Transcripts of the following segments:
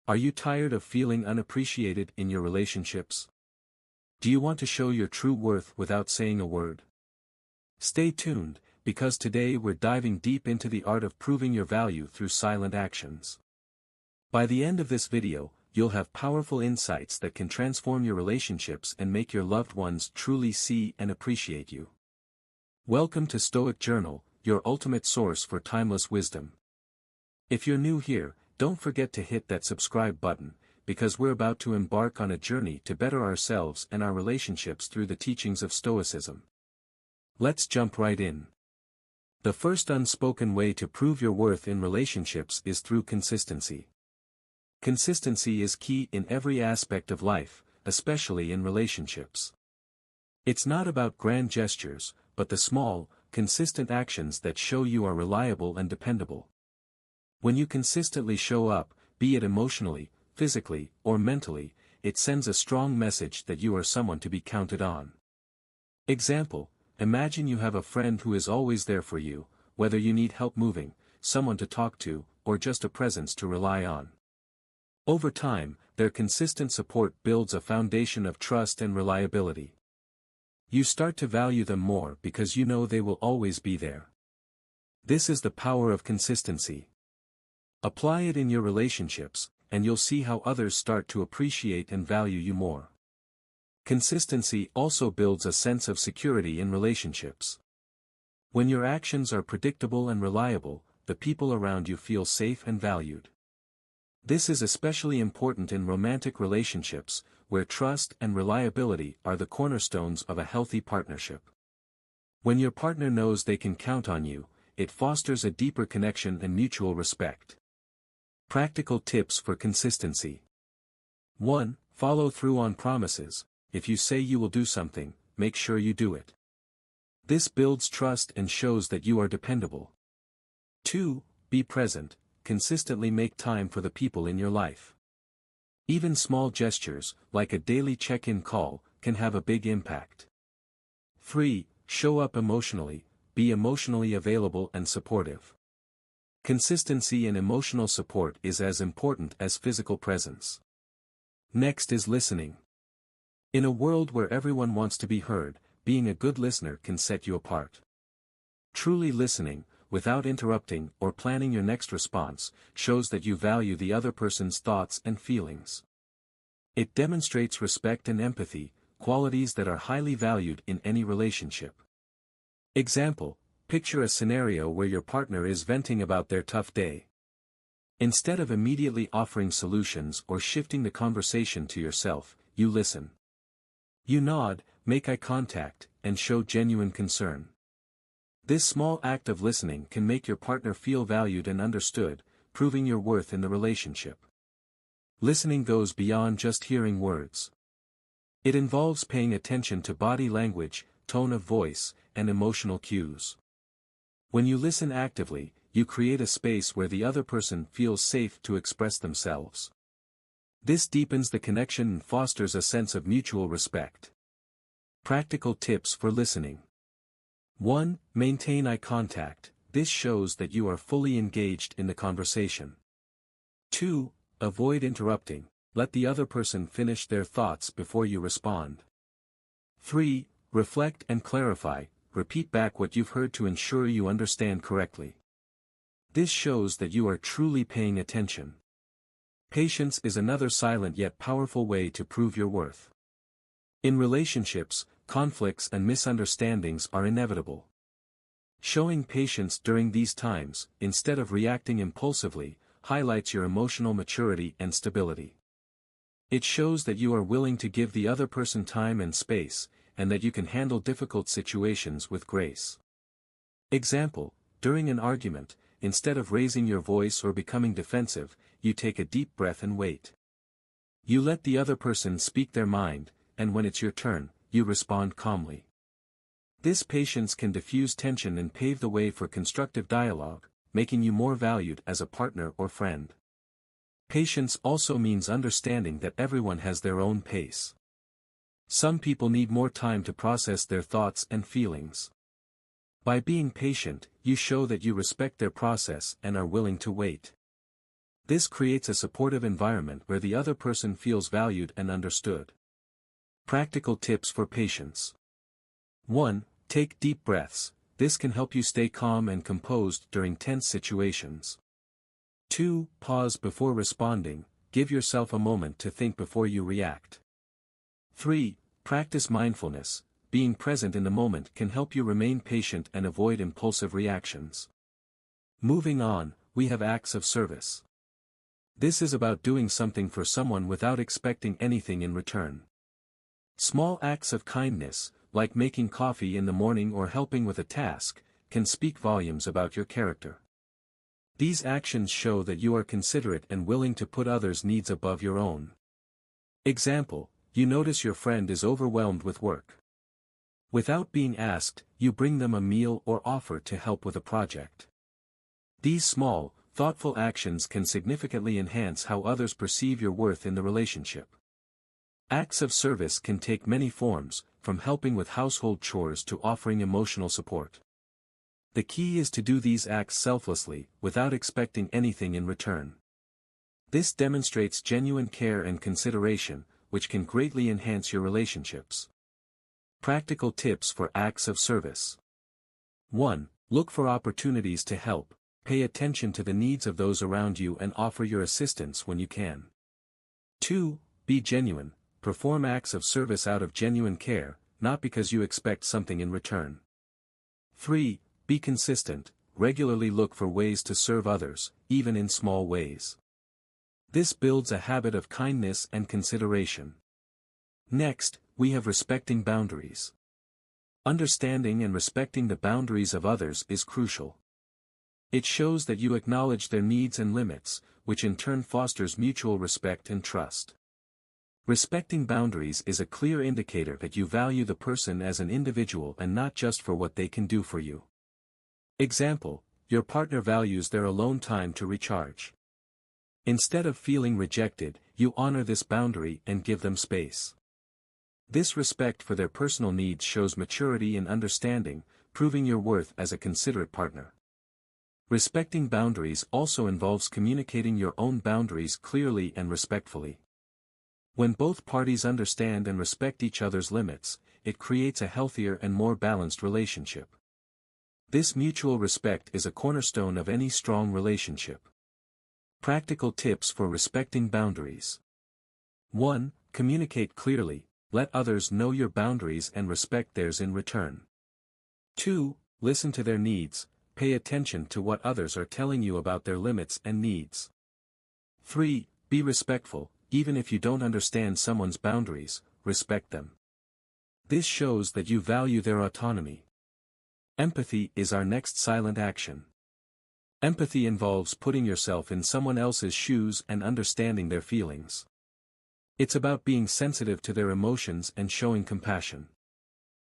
Are you tired of feeling unappreciated in your relationships? Do you want to show your true worth without saying a word? Stay tuned, because today we're diving deep into the art of proving your value through silent actions. By the end of this video, you'll have powerful insights that can transform your relationships and make your loved ones truly see and appreciate you. Welcome to Stoic Journal, your ultimate source for timeless wisdom. If you're new here, don't forget to hit that subscribe button, because we're about to embark on a journey to better ourselves and our relationships through the teachings of Stoicism. Let's jump right in. The first unspoken way to prove your worth in relationships is through consistency. Consistency is key in every aspect of life, especially in relationships. It's not about grand gestures, but the small, consistent actions that show you are reliable and dependable. When you consistently show up, be it emotionally, physically, or mentally, it sends a strong message that you are someone to be counted on. Example: imagine you have a friend who is always there for you, whether you need help moving, someone to talk to, or just a presence to rely on. Over time, their consistent support builds a foundation of trust and reliability. You start to value them more because you know they will always be there. This is the power of consistency. Apply it in your relationships, and you'll see how others start to appreciate and value you more. Consistency also builds a sense of security in relationships. When your actions are predictable and reliable, the people around you feel safe and valued. This is especially important in romantic relationships, where trust and reliability are the cornerstones of a healthy partnership. When your partner knows they can count on you, it fosters a deeper connection and mutual respect. Practical tips for consistency. 1. Follow through on promises. If you say you will do something, make sure you do it. This builds trust and shows that you are dependable. 2. Be present. Consistently make time for the people in your life. Even small gestures, like a daily check-in call, can have a big impact. 3. Show up emotionally. Be emotionally available and supportive. Consistency in emotional support is as important as physical presence. Next is listening. In a world where everyone wants to be heard, being a good listener can set you apart. Truly listening, without interrupting or planning your next response, shows that you value the other person's thoughts and feelings. It demonstrates respect and empathy, qualities that are highly valued in any relationship. Example: picture a scenario where your partner is venting about their tough day. Instead of immediately offering solutions or shifting the conversation to yourself, you listen. You nod, make eye contact, and show genuine concern. This small act of listening can make your partner feel valued and understood, proving your worth in the relationship. Listening goes beyond just hearing words. It involves paying attention to body language, tone of voice, and emotional cues. When you listen actively, you create a space where the other person feels safe to express themselves. This deepens the connection and fosters a sense of mutual respect. Practical tips for listening. 1. Maintain eye contact. This shows that you are fully engaged in the conversation. 2. Avoid interrupting. Let the other person finish their thoughts before you respond. 3. Reflect and clarify. Repeat back what you've heard to ensure you understand correctly. This shows that you are truly paying attention. Patience is another silent yet powerful way to prove your worth. In relationships, conflicts and misunderstandings are inevitable. Showing patience during these times, instead of reacting impulsively, highlights your emotional maturity and stability. It shows that you are willing to give the other person time and space, and that you can handle difficult situations with grace. Example: during an argument, instead of raising your voice or becoming defensive, you take a deep breath and wait. You let the other person speak their mind, and when it's your turn, you respond calmly. This patience can diffuse tension and pave the way for constructive dialogue, making you more valued as a partner or friend. Patience also means understanding that everyone has their own pace. Some people need more time to process their thoughts and feelings. By being patient, you show that you respect their process and are willing to wait. This creates a supportive environment where the other person feels valued and understood. Practical tips for patience. 1. Take deep breaths. This can help you stay calm and composed during tense situations. 2. Pause before responding. Give yourself a moment to think before you react. 3. Practice mindfulness. Being present in the moment can help you remain patient and avoid impulsive reactions. Moving on, we have acts of service. This is about doing something for someone without expecting anything in return. Small acts of kindness, like making coffee in the morning or helping with a task, can speak volumes about your character. These actions show that you are considerate and willing to put others' needs above your own. Example, you notice your friend is overwhelmed with work. Without being asked, you bring them a meal or offer to help with a project. These small, thoughtful actions can significantly enhance how others perceive your worth in the relationship. Acts of service can take many forms, from helping with household chores to offering emotional support. The key is to do these acts selflessly, without expecting anything in return. This demonstrates genuine care and consideration, which can greatly enhance your relationships. Practical tips for acts of service. 1. Look for opportunities to help. Pay attention to the needs of those around you and offer your assistance when you can. 2. Be genuine. Perform acts of service out of genuine care, not because you expect something in return. 3. Be consistent. Regularly look for ways to serve others, even in small ways. This builds a habit of kindness and consideration. Next, we have respecting boundaries. Understanding and respecting the boundaries of others is crucial. It shows that you acknowledge their needs and limits, which in turn fosters mutual respect and trust. Respecting boundaries is a clear indicator that you value the person as an individual and not just for what they can do for you. Example, your partner values their alone time to recharge. Instead of feeling rejected, you honor this boundary and give them space. This respect for their personal needs shows maturity and understanding, proving your worth as a considerate partner. Respecting boundaries also involves communicating your own boundaries clearly and respectfully. When both parties understand and respect each other's limits, it creates a healthier and more balanced relationship. This mutual respect is a cornerstone of any strong relationship. Practical tips for respecting boundaries. 1. Communicate clearly. Let others know your boundaries and respect theirs in return. 2. Listen to their needs. Pay attention to what others are telling you about their limits and needs. 3. Be respectful. Even if you don't understand someone's boundaries, respect them. This shows that you value their autonomy. Empathy is our next silent action. Empathy involves putting yourself in someone else's shoes and understanding their feelings. It's about being sensitive to their emotions and showing compassion.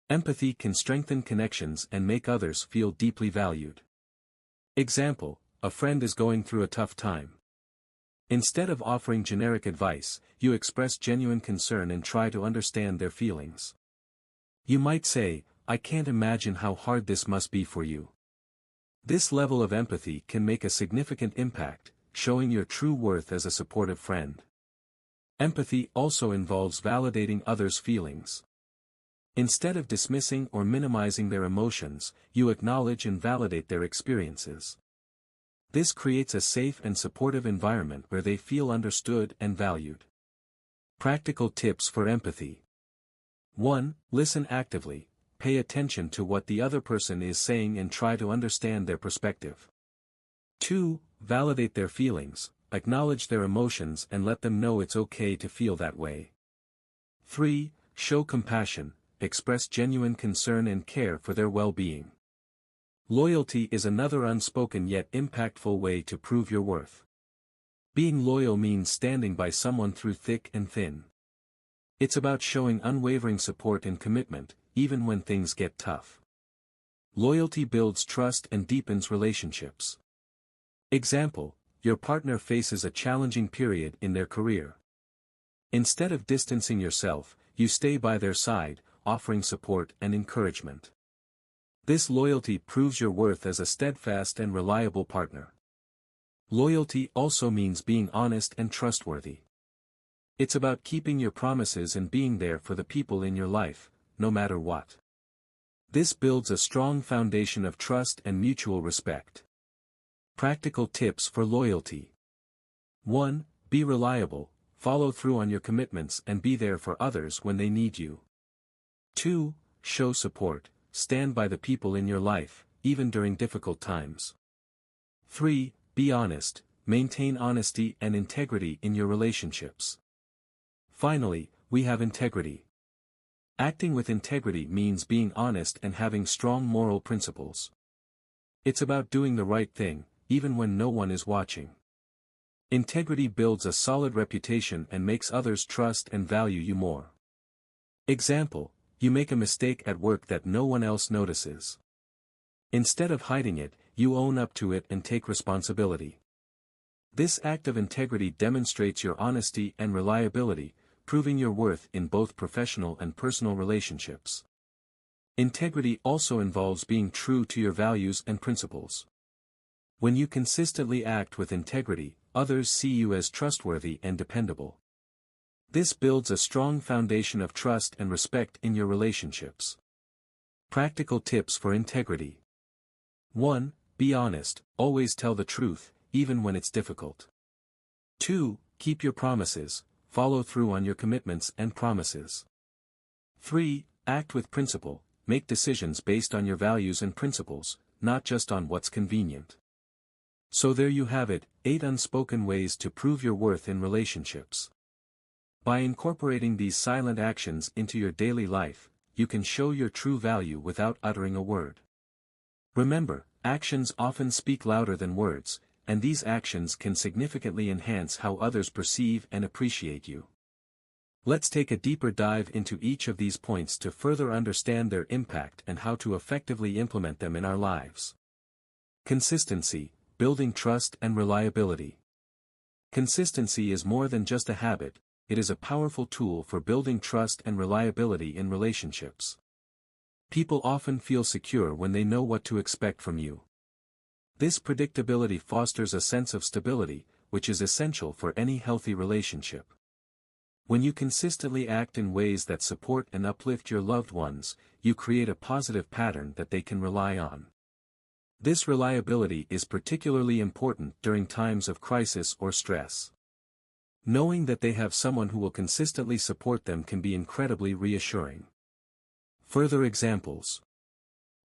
Empathy can strengthen connections and make others feel deeply valued. Example, a friend is going through a tough time. Instead of offering generic advice, you express genuine concern and try to understand their feelings. You might say, "I can't imagine how hard this must be for you." This level of empathy can make a significant impact, showing your true worth as a supportive friend. Empathy also involves validating others' feelings. Instead of dismissing or minimizing their emotions, you acknowledge and validate their experiences. This creates a safe and supportive environment where they feel understood and valued. Practical tips for empathy. 1. Listen actively. Pay attention to what the other person is saying and try to understand their perspective. 2. Validate their feelings. Acknowledge their emotions and let them know it's okay to feel that way. 3. Show compassion. Express genuine concern and care for their well-being. Loyalty is another unspoken yet impactful way to prove your worth. Being loyal means standing by someone through thick and thin. It's about showing unwavering support and commitment, even when things get tough. Loyalty builds trust and deepens relationships. Example, your partner faces a challenging period in their career. Instead of distancing yourself, you stay by their side, offering support and encouragement. This loyalty proves your worth as a steadfast and reliable partner. Loyalty also means being honest and trustworthy. It's about keeping your promises and being there for the people in your life, no matter what. This builds a strong foundation of trust and mutual respect. Practical tips for loyalty. 1. Be reliable, follow through on your commitments and be there for others when they need you. 2. Show support, stand by the people in your life, even during difficult times. 3. Be honest, maintain honesty and integrity in your relationships. Finally, we have integrity. Acting with integrity means being honest and having strong moral principles. It's about doing the right thing, even when no one is watching. Integrity builds a solid reputation and makes others trust and value you more. Example, you make a mistake at work that no one else notices. Instead of hiding it, you own up to it and take responsibility. This act of integrity demonstrates your honesty and reliability, proving your worth in both professional and personal relationships. Integrity also involves being true to your values and principles. When you consistently act with integrity, others see you as trustworthy and dependable. This builds a strong foundation of trust and respect in your relationships. Practical tips for integrity. 1. Be honest, always tell the truth, even when it's difficult. 2. Keep your promises, follow through on your commitments and promises. 3. Act with principle, make decisions based on your values and principles, not just on what's convenient. So there you have it, 8 unspoken ways to prove your worth in relationships. By incorporating these silent actions into your daily life, you can show your true value without uttering a word. Remember, actions often speak louder than words, and these actions can significantly enhance how others perceive and appreciate you. Let's take a deeper dive into each of these points to further understand their impact and how to effectively implement them in our lives. Consistency, building trust and reliability. Consistency is more than just a habit, it is a powerful tool for building trust and reliability in relationships. People often feel secure when they know what to expect from you. This predictability fosters a sense of stability, which is essential for any healthy relationship. When you consistently act in ways that support and uplift your loved ones, you create a positive pattern that they can rely on. This reliability is particularly important during times of crisis or stress. Knowing that they have someone who will consistently support them can be incredibly reassuring. Further examples.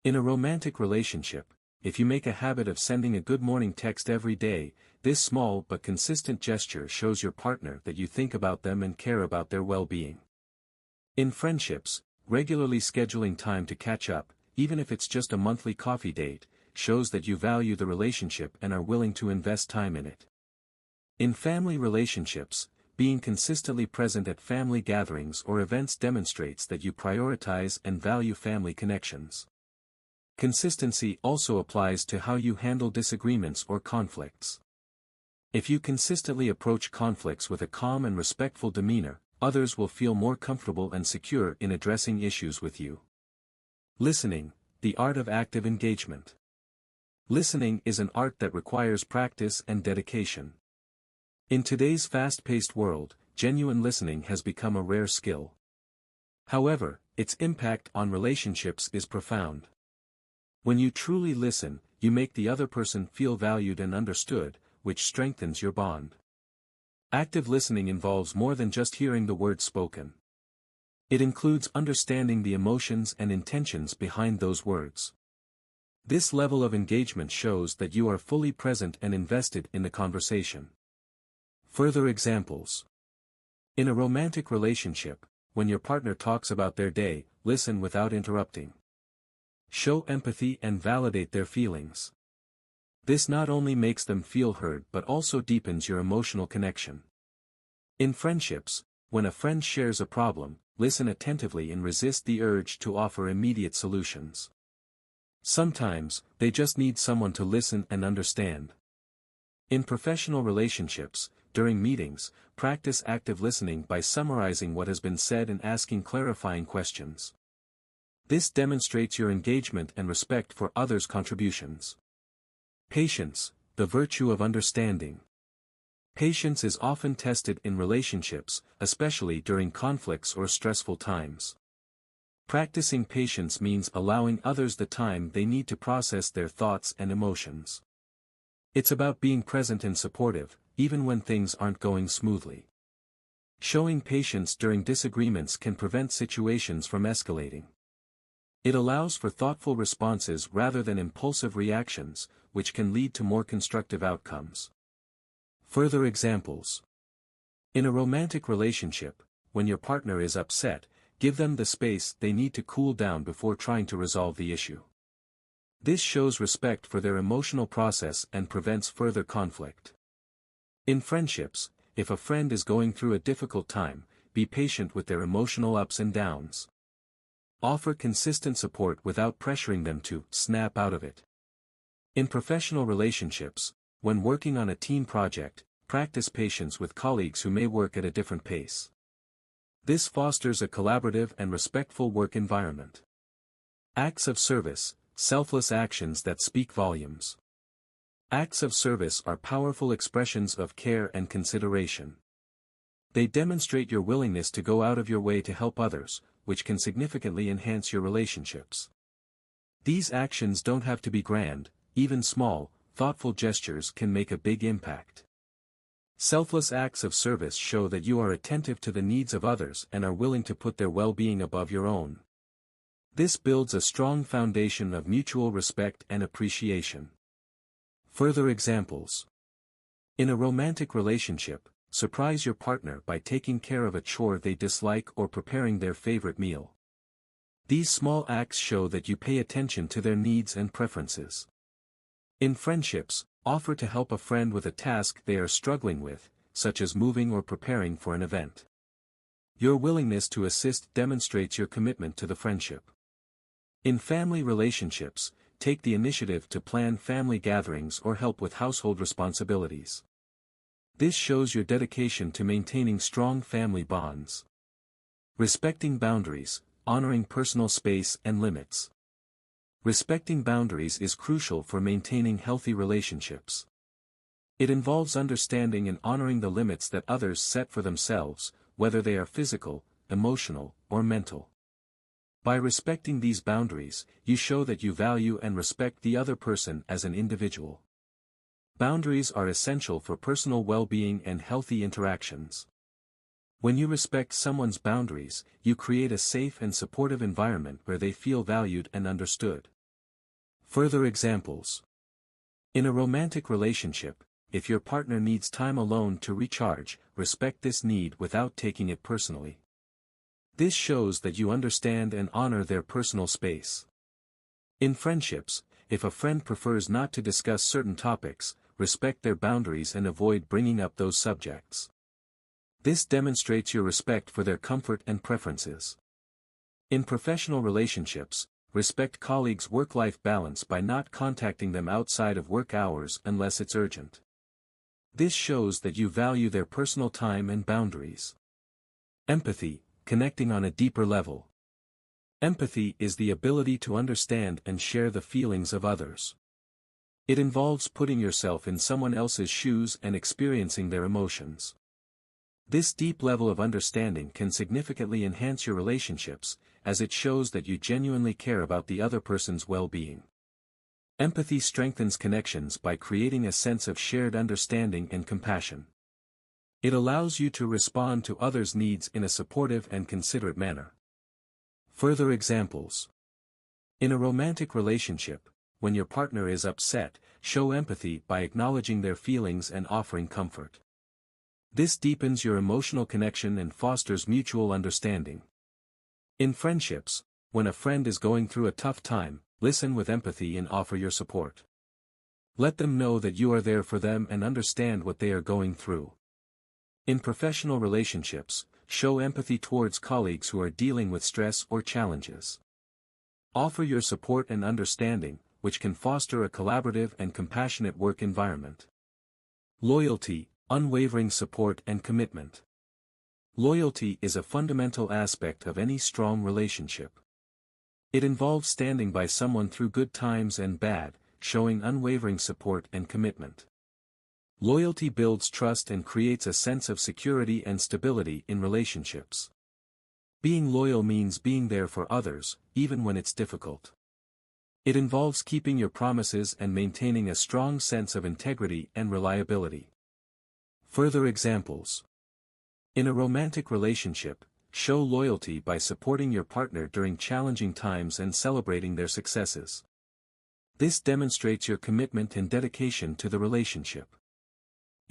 In a romantic relationship, if you make a habit of sending a good morning text every day, this small but consistent gesture shows your partner that you think about them and care about their well-being. In friendships, regularly scheduling time to catch up, even if it's just a monthly coffee date, shows that you value the relationship and are willing to invest time in it. In family relationships, being consistently present at family gatherings or events demonstrates that you prioritize and value family connections. Consistency also applies to how you handle disagreements or conflicts. If you consistently approach conflicts with a calm and respectful demeanor, others will feel more comfortable and secure in addressing issues with you. Listening, the art of active engagement. Listening is an art that requires practice and dedication. In today's fast-paced world, genuine listening has become a rare skill. However, its impact on relationships is profound. When you truly listen, you make the other person feel valued and understood, which strengthens your bond. Active listening involves more than just hearing the words spoken. It includes understanding the emotions and intentions behind those words. This level of engagement shows that you are fully present and invested in the conversation. Further examples. In a romantic relationship, when your partner talks about their day, listen without interrupting. Show empathy and validate their feelings. This not only makes them feel heard but also deepens your emotional connection. In friendships, when a friend shares a problem, listen attentively and resist the urge to offer immediate solutions. Sometimes, they just need someone to listen and understand. In professional relationships, during meetings, practice active listening by summarizing what has been said and asking clarifying questions. This demonstrates your engagement and respect for others' contributions. Patience, the virtue of understanding. Patience is often tested in relationships, especially during conflicts or stressful times. Practicing patience means allowing others the time they need to process their thoughts and emotions. It's about being present and supportive, even when things aren't going smoothly. Showing patience during disagreements can prevent situations from escalating. It allows for thoughtful responses rather than impulsive reactions, which can lead to more constructive outcomes. Further examples. In a romantic relationship, when your partner is upset, give them the space they need to cool down before trying to resolve the issue. This shows respect for their emotional process and prevents further conflict. In friendships, if a friend is going through a difficult time, be patient with their emotional ups and downs. Offer consistent support without pressuring them to snap out of it. In professional relationships, when working on a team project, practice patience with colleagues who may work at a different pace. This fosters a collaborative and respectful work environment. Acts of service, selfless actions that speak volumes. Acts of service are powerful expressions of care and consideration. They demonstrate your willingness to go out of your way to help others, which can significantly enhance your relationships. These actions don't have to be grand, even small, thoughtful gestures can make a big impact. Selfless acts of service show that you are attentive to the needs of others and are willing to put their well-being above your own. This builds a strong foundation of mutual respect and appreciation. Further examples. In a romantic relationship, surprise your partner by taking care of a chore they dislike or preparing their favorite meal. These small acts show that you pay attention to their needs and preferences. In friendships, offer to help a friend with a task they are struggling with, such as moving or preparing for an event. Your willingness to assist demonstrates your commitment to the friendship. In family relationships, take the initiative to plan family gatherings or help with household responsibilities. This shows your dedication to maintaining strong family bonds. Respecting boundaries, honoring personal space and limits. Respecting boundaries is crucial for maintaining healthy relationships. It involves understanding and honoring the limits that others set for themselves, whether they are physical, emotional, or mental. By respecting these boundaries, you show that you value and respect the other person as an individual. Boundaries are essential for personal well-being and healthy interactions. When you respect someone's boundaries, you create a safe and supportive environment where they feel valued and understood. Further examples. In a romantic relationship, if your partner needs time alone to recharge, respect this need without taking it personally. This shows that you understand and honor their personal space. In friendships, if a friend prefers not to discuss certain topics, respect their boundaries and avoid bringing up those subjects. This demonstrates your respect for their comfort and preferences. In professional relationships, respect colleagues' work-life balance by not contacting them outside of work hours unless it's urgent. This shows that you value their personal time and boundaries. Empathy, connecting on a deeper level. Empathy is the ability to understand and share the feelings of others. It involves putting yourself in someone else's shoes and experiencing their emotions. This deep level of understanding can significantly enhance your relationships, as it shows that you genuinely care about the other person's well-being. Empathy strengthens connections by creating a sense of shared understanding and compassion. It allows you to respond to others' needs in a supportive and considerate manner. Further examples. In a romantic relationship, when your partner is upset, show empathy by acknowledging their feelings and offering comfort. This deepens your emotional connection and fosters mutual understanding. In friendships, when a friend is going through a tough time, listen with empathy and offer your support. Let them know that you are there for them and understand what they are going through. In professional relationships, show empathy towards colleagues who are dealing with stress or challenges. Offer your support and understanding, which can foster a collaborative and compassionate work environment. Loyalty, unwavering support and commitment. Loyalty is a fundamental aspect of any strong relationship. It involves standing by someone through good times and bad, showing unwavering support and commitment. Loyalty builds trust and creates a sense of security and stability in relationships. Being loyal means being there for others, even when it's difficult. It involves keeping your promises and maintaining a strong sense of integrity and reliability. Further examples. In a romantic relationship, show loyalty by supporting your partner during challenging times and celebrating their successes. This demonstrates your commitment and dedication to the relationship.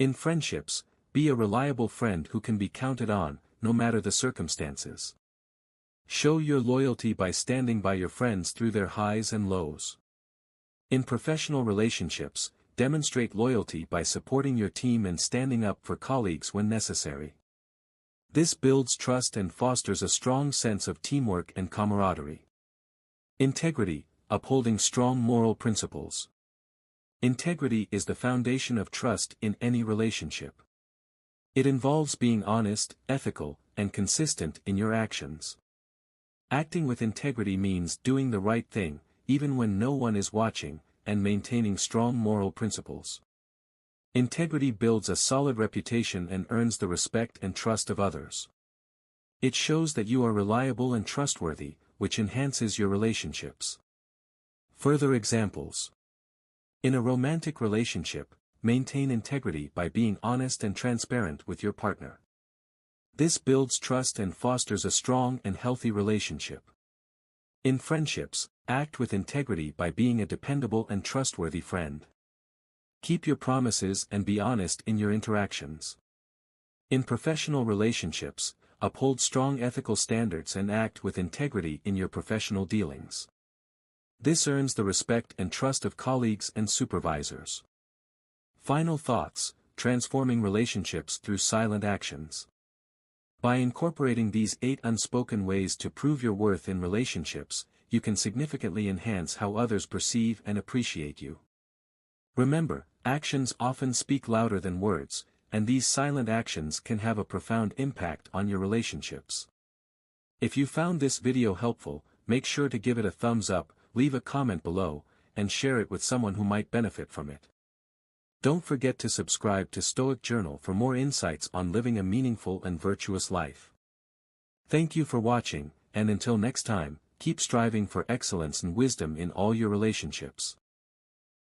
In friendships, be a reliable friend who can be counted on, no matter the circumstances. Show your loyalty by standing by your friends through their highs and lows. In professional relationships, demonstrate loyalty by supporting your team and standing up for colleagues when necessary. This builds trust and fosters a strong sense of teamwork and camaraderie. Integrity, upholding strong moral principles. Integrity is the foundation of trust in any relationship. It involves being honest, ethical, and consistent in your actions. Acting with integrity means doing the right thing, even when no one is watching, and maintaining strong moral principles. Integrity builds a solid reputation and earns the respect and trust of others. It shows that you are reliable and trustworthy, which enhances your relationships. Further examples. In a romantic relationship, maintain integrity by being honest and transparent with your partner. This builds trust and fosters a strong and healthy relationship. In friendships, act with integrity by being a dependable and trustworthy friend. Keep your promises and be honest in your interactions. In professional relationships, uphold strong ethical standards and act with integrity in your professional dealings. This earns the respect and trust of colleagues and supervisors. Final thoughts, transforming relationships through silent actions. By incorporating these 8 unspoken ways to prove your worth in relationships, you can significantly enhance how others perceive and appreciate you. Remember, actions often speak louder than words, and these silent actions can have a profound impact on your relationships. If you found this video helpful, make sure to give it a thumbs up, leave a comment below, and share it with someone who might benefit from it. Don't forget to subscribe to Stoic Journal for more insights on living a meaningful and virtuous life. Thank you for watching, and until next time, keep striving for excellence and wisdom in all your relationships.